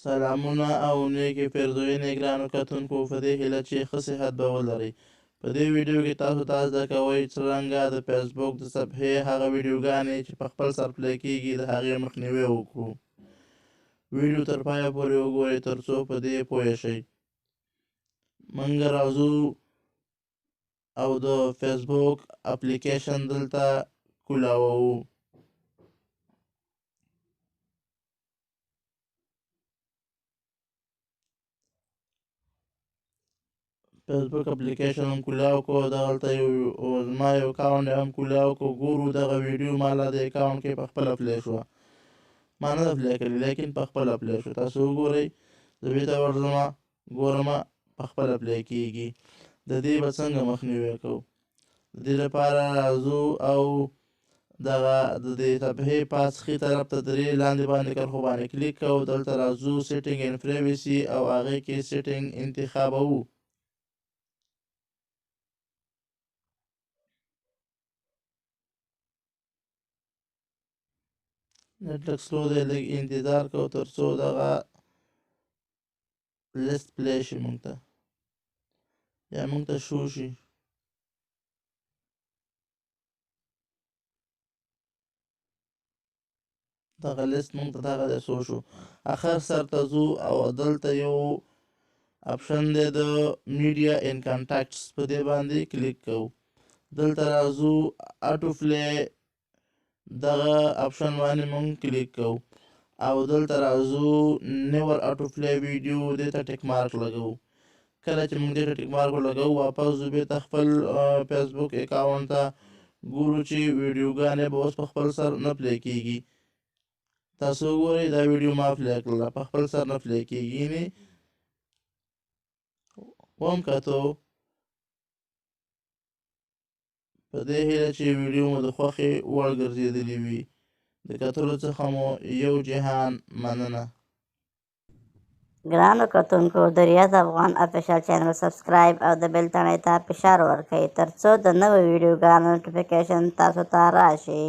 سلامونه او نیکې پیرزوینې ګرانو کتونکو په دې هیله چې ښه صحت به ولرئ. په دې ویډیو کې تاسو ته زده کوئ څرنګه د فیسبوک د صفحې هغه ویډیوګانې چې په خپل سر پلی کیږي د هغې مخنیوی وکړو. ویډیو تر پایه پورې وګورئ ترڅو په دې پوه شئ. موږ راځو او د فیسبوک اپلیکیشن دلته کولاوو. فیسبوک اپلیکیشن هم کولاو کو، دغلته زما یو اکاونټ هم کولاو کو. ګورو دغه ویډیو مالا د اکاونټ کې په خپله پلی شوه، ما نه ده پلی کړې لیکن په خپله پلی شو. تاسو وګورئ، زه بېرته ورځمه ګورمه په خپله پلی کېږي. د دې به څنګه مخنیوی کوو؟ د دې لپاره راځو او دغه د دې صفحې پاس ښي طرف ته درې لاندې باندې کرښو باندې کلیک کوو. دلته راځو سیټینګ اینډ پرایوسي او هغې کې سیټینګ انتخابوو. نېټ لږ سلو دی، لږ انتظار کوو تر څو دغه لیست پلی شي موږ ته یا موږ ته شو شي. دغه لیست موږ ته دغه دی شو شو. اخر سر ته ځو او دلته یو اپشن دی د میډیا ان کانټاکټس، په دې باندې کلیک کوو. دلته راځو اټو پلی، دغه اپشن باندې موږ کلیک کوو او دلته راځو نیور اټو پلی ویډیو، دې ته ټیک مارک لګوو. کله چې موږ دې ته ټیک مارک ولګوو واپس ځو بېرته خپل فیسبوک اکاونټ ته، ګورو چې ویډیوګانې به اوس په خپل سر نه پلی کېږي. تاسو وګورئ دا ویډیو ما پلی کړله، په خپل سر نه پلی کېږي. یعنې وم کتو په دې هیله چې ویډیو مو د خوښې وړ ګرځېدلې وي. د کتلو څخه مو یو جهان مننه. ګرانو کتونکو، د ریاض افغان افیشل چینل سبسکرایب او د بیل تڼۍ ته فشار ورکړئ ترڅو د نوو ویډیوګانو نوټیفیکیشن تاسو ته راشي.